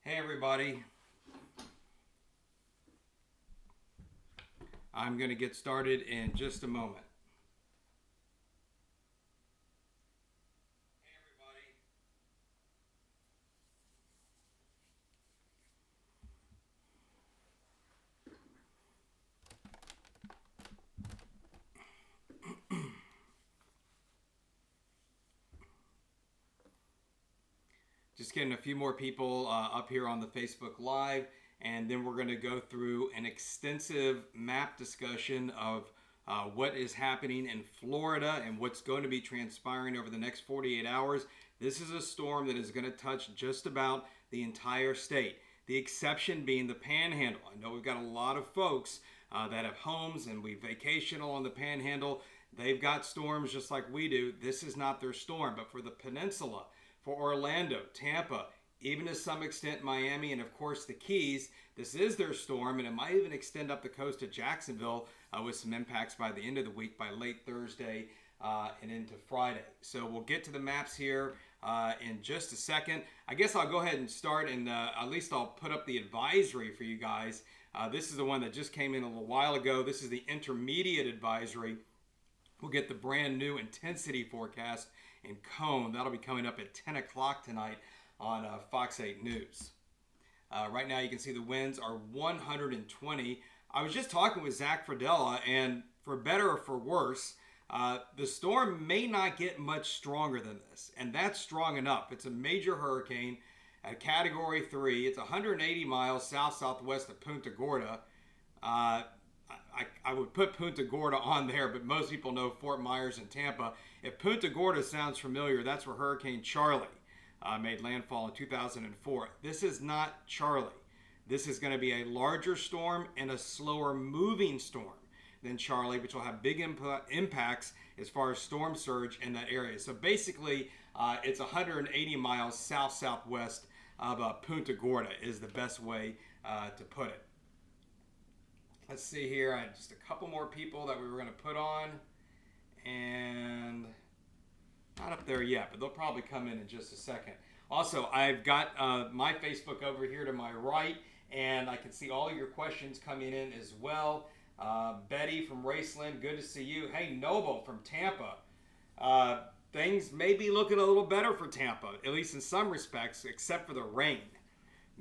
Hey everybody, I'm going to get started in just a moment. Hey everybody. Just getting a few more people up here on the Facebook Live, and then we're going to go through an extensive map discussion of what is happening in Florida and what's going to be transpiring over the next 48 hours. This is a storm that is going to touch just about the entire state. The exception being the Panhandle. I know we've got a lot of folks that have homes and we vacation along the Panhandle. They've got storms just like we do. This is not their storm, but for the peninsula, for Orlando, Tampa, even to some extent Miami, and of course the Keys, this is their storm, and it might even extend up the coast to Jacksonville with some impacts by the end of the week, by late Thursday and into Friday. So we'll get to the maps here in just a second. I guess I'll go ahead and start, and at least I'll put up the advisory for you guys. This is the one that just came in a little while ago. This is the intermediate advisory. We'll get the brand new intensity forecast in Cone. That'll be coming up at 10 o'clock tonight on Fox 8 News. Right now you can see the winds are 120. I was just talking with Zach Fradella, and for better or for worse, the storm may not get much stronger than this, and that's strong enough. It's a major hurricane at Category 3. It's 180 miles south-southwest of Punta Gorda. I would put Punta Gorda on there, but most people know Fort Myers and Tampa. If Punta Gorda sounds familiar, that's where Hurricane Charlie made landfall in 2004. This is not Charlie. This is going to be a larger storm and a slower moving storm than Charlie, which will have big impacts as far as storm surge in that area. So basically, it's 180 miles south-southwest of Punta Gorda is the best way to put it. Let's see here. I had just a couple more people that we were going to put on, and not up there yet, but they'll probably come in just a second. Also, I've got my Facebook over here to my right, and I can see all your questions coming in as well. Betty from Raceland, good to see you. Hey, Noble from Tampa. Things may be looking a little better for Tampa, at least in some respects, except for the rain.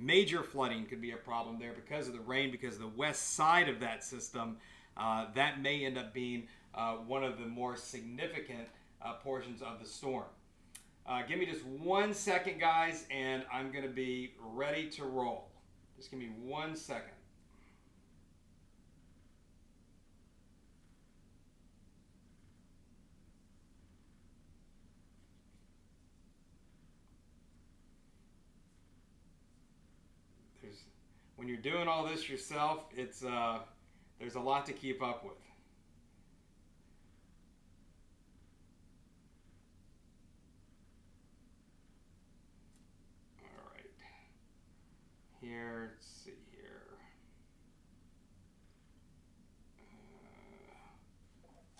Major flooding could be a problem there because of the rain, because of the west side of that system. That may end up being one of the more significant portions of the storm. Give me just 1 second, guys, and I'm going to be ready to roll. Just give me 1 second. When you're doing all this yourself, it's there's a lot to keep up with. All right. Here, let's see here.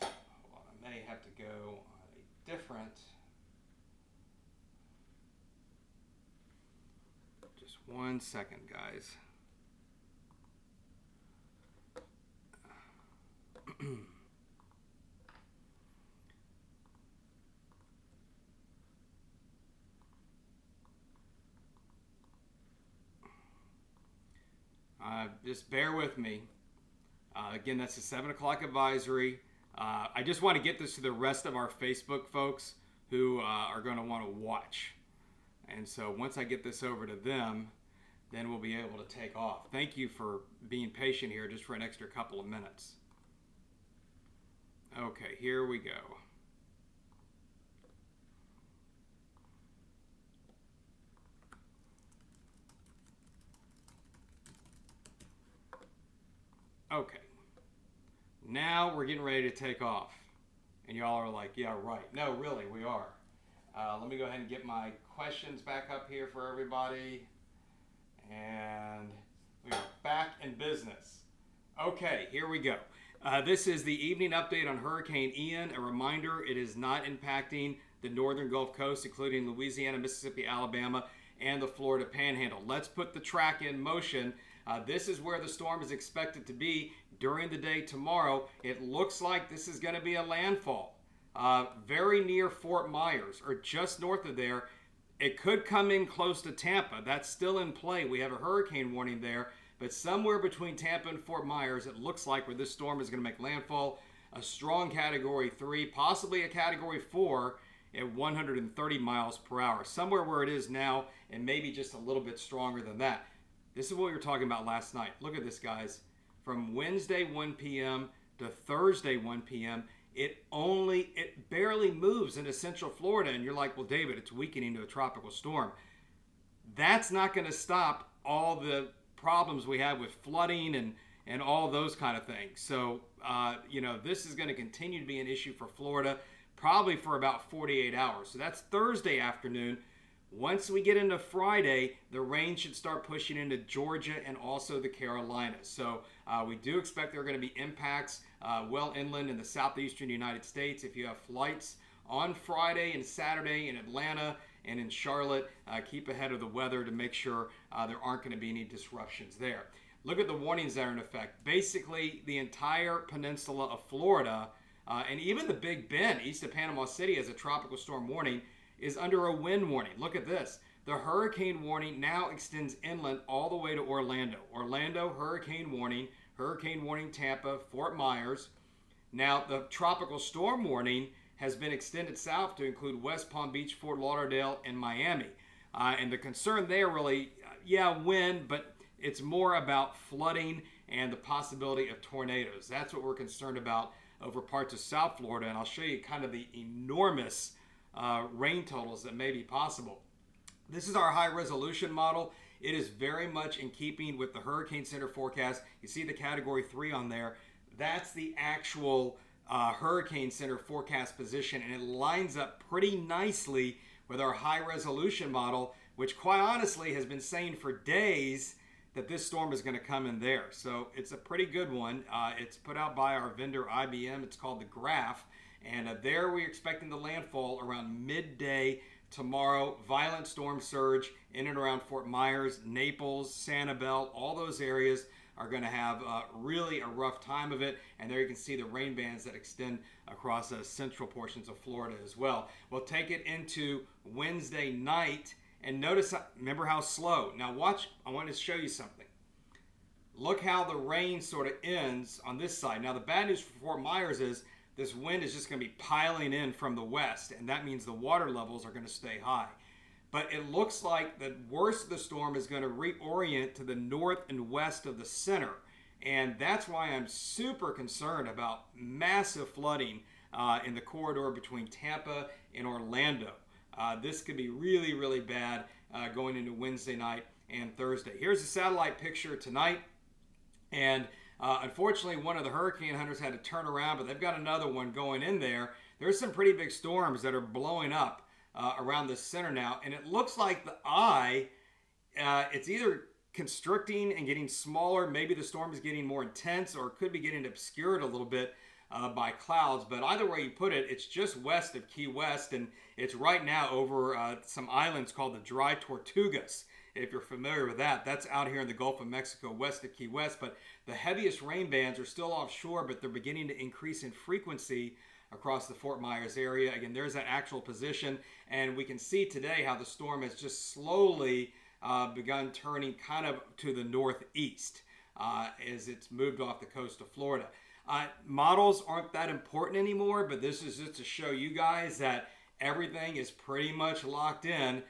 Hold on, I may have to go on a different. Just 1 second, guys. Just bear with me. Again, that's a 7 o'clock advisory. I just want to get this to the rest of our Facebook folks who are going to want to watch. And so once I get this over to them, then we'll be able to take off. Thank you for being patient here just for an extra couple of minutes. Okay, here we go. Okay. Now we're getting ready to take off. And y'all are like, yeah, right. No, really, we are. Let me go ahead and get my questions back up here for everybody. And we are back in business. Okay, here we go. This is the evening update on Hurricane Ian. A reminder, it is not impacting the northern Gulf Coast, including Louisiana, Mississippi, Alabama, and the Florida Panhandle. Let's put the track in motion. This is where the storm is expected to be during the day tomorrow. It looks like this is going to be a landfall very near Fort Myers, or just north of there. It could come in close to Tampa. That's still in play. We have a hurricane warning there, but somewhere between Tampa and Fort Myers, it looks like where this storm is going to make landfall. A strong Category 3, possibly a Category 4 at 130 miles per hour. Somewhere where it is now, and maybe just a little bit stronger than that. This is what we were talking about last night. Look at this, guys. From Wednesday 1 p.m. to Thursday 1 p.m., it barely moves into Central Florida. And you're like, well, David, it's weakening to a tropical storm. That's not going to stop all the problems we have with flooding and all those kind of things. So, this is going to continue to be an issue for Florida, probably for about 48 hours. So that's Thursday afternoon. Once we get into Friday, the rain should start pushing into Georgia and also the Carolinas. So we do expect there are going to be impacts well inland in the southeastern United States. If you have flights on Friday and Saturday in Atlanta and in Charlotte, keep ahead of the weather to make sure there aren't going to be any disruptions there. Look at the warnings that are in effect. Basically, the entire peninsula of Florida and even the Big Bend, east of Panama City, has a tropical storm warning, is under a wind warning. Look at this. The hurricane warning now extends inland all the way to Orlando. Orlando, hurricane warning Tampa, Fort Myers. Now, the tropical storm warning has been extended south to include West Palm Beach, Fort Lauderdale, and Miami. And the concern there really, wind, but it's more about flooding and the possibility of tornadoes. That's what we're concerned about over parts of South Florida. And I'll show you kind of the enormous rain totals that may be possible. This is our high resolution model. It is very much in keeping with the Hurricane Center forecast. You see the Category 3 on there. That's the actual Hurricane Center forecast position, and it lines up pretty nicely with our high resolution model, which quite honestly has been saying for days that this storm is going to come in there. So it's a pretty good one. It's put out by our vendor IBM. It's called the Graph. And there we're expecting the landfall around midday tomorrow. Violent storm surge in and around Fort Myers, Naples, Sanibel, all those areas are going to have really a rough time of it. And there you can see the rain bands that extend across the central portions of Florida as well. We'll take it into Wednesday night, and notice, remember how slow. Now watch, I want to show you something. Look how the rain sort of ends on this side. Now the bad news for Fort Myers is this wind is just going to be piling in from the west, and that means the water levels are going to stay high. But it looks like the worst of the storm is going to reorient to the north and west of the center. And that's why I'm super concerned about massive flooding in the corridor between Tampa and Orlando. This could be really, really bad going into Wednesday night and Thursday. Here's a satellite picture tonight. And unfortunately, one of the hurricane hunters had to turn around, but they've got another one going in there. There's some pretty big storms that are blowing up around the center now. And it looks like the eye, it's either constricting and getting smaller. Maybe the storm is getting more intense, or it could be getting obscured a little bit by clouds. But either way you put it, it's just west of Key West, and it's right now over some islands called the Dry Tortugas. If you're familiar with that, that's out here in the Gulf of Mexico, west of Key West. But the heaviest rain bands are still offshore, but they're beginning to increase in frequency across the Fort Myers area. Again, there's that actual position, and we can see today how the storm has just slowly begun turning kind of to the northeast as it's moved off the coast of Florida. Models aren't that important anymore, but this is just to show you guys that everything is pretty much locked in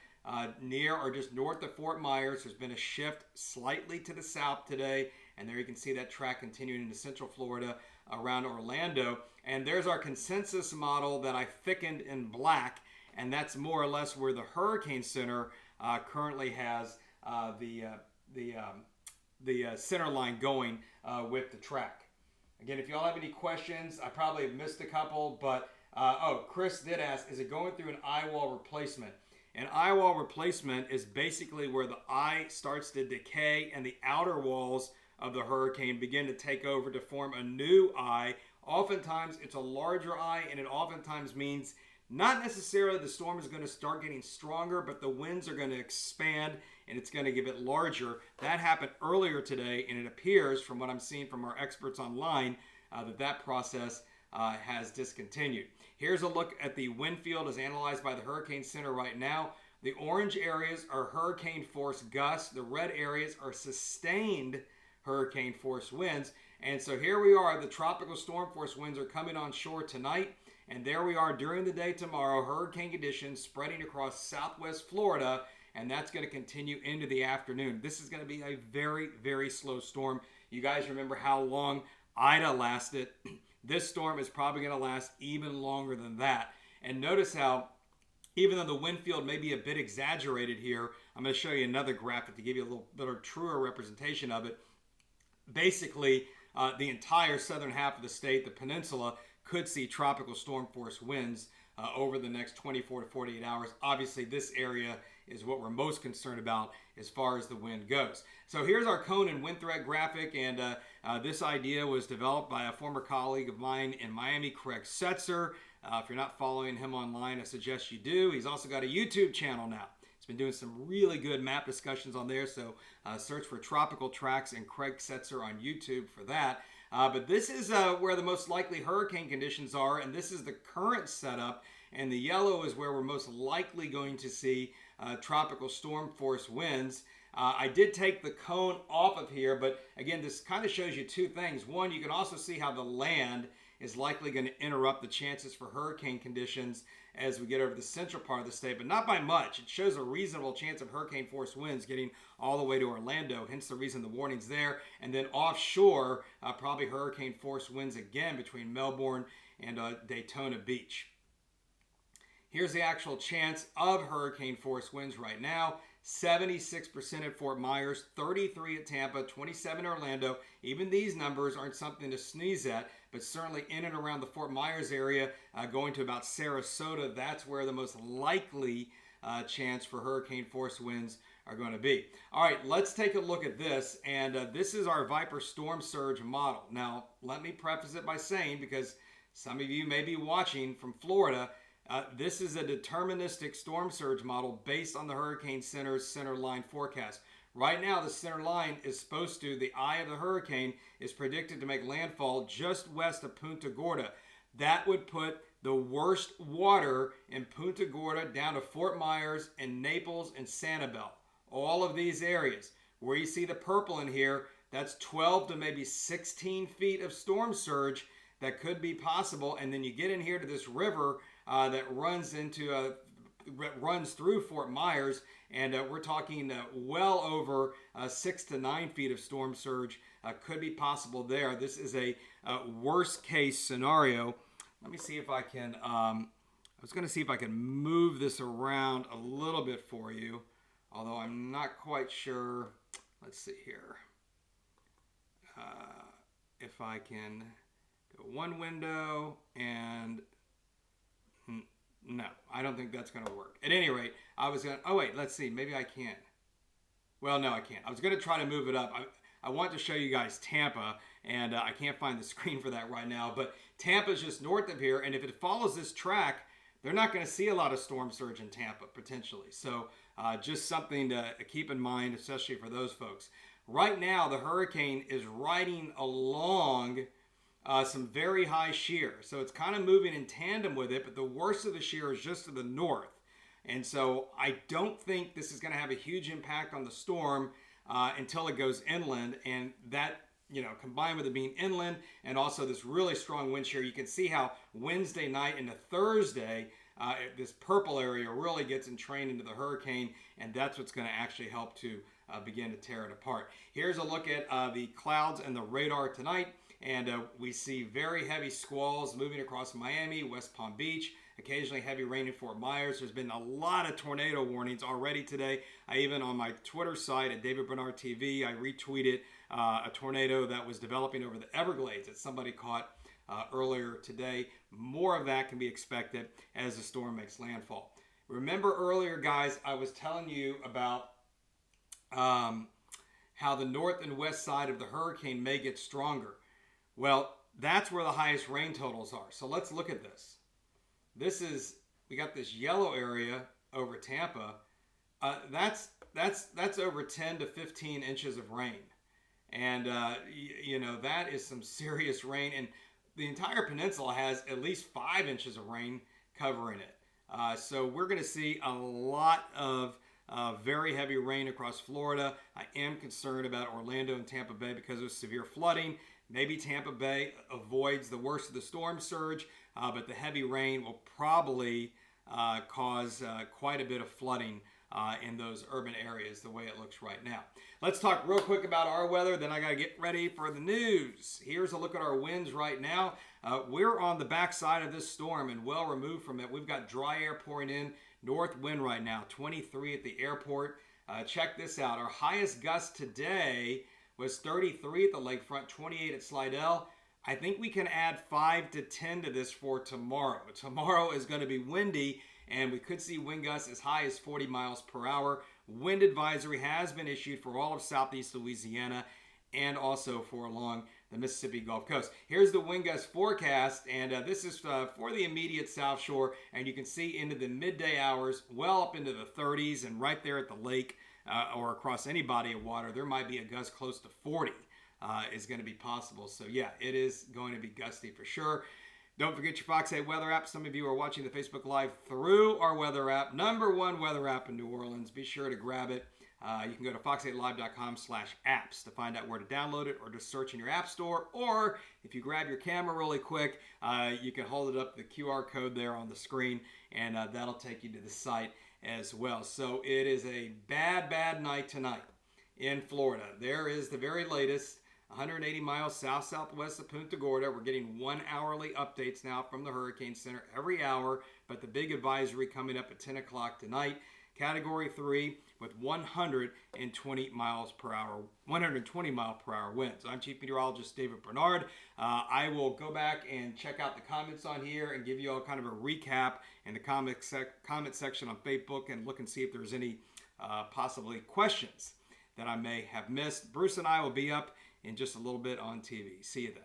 near or just north of Fort Myers. There's been a shift slightly to the south today, and there you can see that track continuing into central Florida around Orlando. And there's our consensus model that I thickened in black, and that's more or less where the Hurricane Center currently has the center line going with the track. Again, if y'all have any questions, I probably have missed a couple, but Chris did ask, is it going through an eye wall replacement? An eye wall replacement is basically where the eye starts to decay and the outer walls of the hurricane begin to take over to form a new eye. Oftentimes, it's a larger eye, and it oftentimes means Not necessarily the storm is going to start getting stronger, but the winds are going to expand and it's going to get larger. That happened earlier today, and it appears, from what I'm seeing from our experts online, that process has discontinued. Here's a look at the wind field as analyzed by the Hurricane Center right now. The orange areas are hurricane force gusts. The red areas are sustained hurricane force winds. And so here we are. The tropical storm force winds are coming on shore tonight. And there we are during the day tomorrow. Hurricane conditions spreading across southwest Florida. And that's going to continue into the afternoon. This is going to be a very, very slow storm. You guys remember how long Ida lasted. This storm is probably going to last even longer than that. And notice how, even though the wind field may be a bit exaggerated here, I'm going to show you another graphic to give you a little bit of truer representation of it. Basically, the entire southern half of the state, the peninsula, could see tropical storm force winds over the next 24 to 48 hours. Obviously, this area is what we're most concerned about as far as the wind goes. So here's our cone and wind threat graphic, and this idea was developed by a former colleague of mine in Miami, Craig Setzer. If you're not following him online, I suggest you do. He's also got a YouTube channel now. He's been doing some really good map discussions on there, so search for Tropical Tracks and Craig Setzer on YouTube for that. But this is where the most likely hurricane conditions are, and this is the current setup, and the yellow is where we're most likely going to see tropical storm force winds. I did take the cone off of here, but again, this kind of shows you two things. One, you can also see how the land is likely going to interrupt the chances for hurricane conditions as we get over the central part of the state, but not by much. It shows a reasonable chance of hurricane force winds getting all the way to Orlando, hence the reason the warning's there. And then offshore, probably hurricane force winds again between Melbourne and Daytona Beach. Here's the actual chance of hurricane force winds right now. 76% at Fort Myers, 33 at Tampa, 27 at Orlando. Even these numbers aren't something to sneeze at, but certainly in and around the Fort Myers area, going to about Sarasota, that's where the most likely chance for hurricane force winds are going to be. All right, let's take a look at this, and this is our Viper storm surge model. Now, let me preface it by saying, because some of you may be watching from Florida, this is a deterministic storm surge model based on the Hurricane Center's center line forecast. Right now, the center line is supposed to, the eye of the hurricane is predicted to make landfall just west of Punta Gorda. That would put the worst water in Punta Gorda down to Fort Myers and Naples and Sanibel. All of these areas. Where you see the purple in here, that's 12 to maybe 16 feet of storm surge that could be possible. And then you get in here to this river that runs through Fort Myers, and we're talking well over 6 to 9 feet of storm surge could be possible there. This is a worst case scenario. Let me see if I can, I was going to see if I can move this around a little bit for you, although I'm not quite sure. Let's see here. If I can go one window and no, I don't think that's going to work. At any rate, I was going to, oh wait, let's see, maybe I can. Well, no, I can't. I was going to try to move it up. I want to show you guys Tampa, and I can't find the screen for that right now, but Tampa's just north of here, and if it follows this track, they're not going to see a lot of storm surge in Tampa, potentially. So just something to keep in mind, especially for those folks. Right now, the hurricane is riding along some very high shear. So it's kind of moving in tandem with it, but the worst of the shear is just to the north. And so I don't think this is going to have a huge impact on the storm until it goes inland. And that, you know, combined with it being inland and also this really strong wind shear, you can see how Wednesday night into Thursday, this purple area really gets entrained into the hurricane, and that's what's going to actually help to begin to tear it apart. Here's a look at the clouds and the radar tonight. And we see very heavy squalls moving across Miami, West Palm Beach, occasionally heavy rain in Fort Myers. There's been a lot of tornado warnings already today. I even on my Twitter site at David Bernard TV, I retweeted a tornado that was developing over the Everglades that somebody caught earlier today. More of that can be expected as the storm makes landfall. Remember earlier, guys, I was telling you about how the north and west side of the hurricane may get stronger. Well, that's where the highest rain totals are. So let's look at this. This is we got this yellow area over Tampa. That's over 10 to 15 inches of rain, and that is some serious rain. And the entire peninsula has at least 5 inches of rain covering it. So we're going to see a lot of very heavy rain across Florida. I am concerned about Orlando and Tampa Bay because of severe flooding. Maybe Tampa Bay avoids the worst of the storm surge, but the heavy rain will probably cause quite a bit of flooding in those urban areas the way it looks right now. Let's talk real quick about our weather, then I got to get ready for the news. Here's a look at our winds right now. We're on the backside of this storm and well removed from it. We've got dry air pouring in, north wind right now, 23 at the airport. Check this out. Our highest gust today was 33 at the lakefront, 28 at Slidell. I think we can add 5 to 10 to this for tomorrow. Tomorrow is going to be windy, and we could see wind gusts as high as 40 miles per hour. Wind advisory has been issued for all of southeast Louisiana and also for along the Mississippi Gulf Coast. Here's the wind gust forecast, and this is for the immediate South Shore, and you can see into the midday hours, well up into the 30s, and right there at the lake or across any body of water, there might be a gust close to 40 is going to be possible. So yeah, it is going to be gusty for sure. Don't forget your Fox 8 weather app. Some of you are watching the Facebook Live through our weather app, #1 weather app in New Orleans. Be sure to grab it. You can go to fox8live.com/apps to find out where to download it, or just search in your app store. Or if you grab your camera really quick, you can hold it up the QR code there on the screen, and that'll take you to the site as well. So it is a bad night tonight in Florida. There is the very latest 180 miles south-southwest of Punta Gorda. We're getting 1 hourly updates now from the Hurricane Center every hour, but the big advisory coming up at 10 o'clock tonight. Category 3 with 120 miles per hour, 120 mile per hour winds. I'm Chief Meteorologist David Bernard. I will go back and check out the comments on here and give you all kind of a recap in the comment section on Facebook, and look and see if there's any possibly questions that I may have missed. Bruce and I will be up in just a little bit on TV. See you then.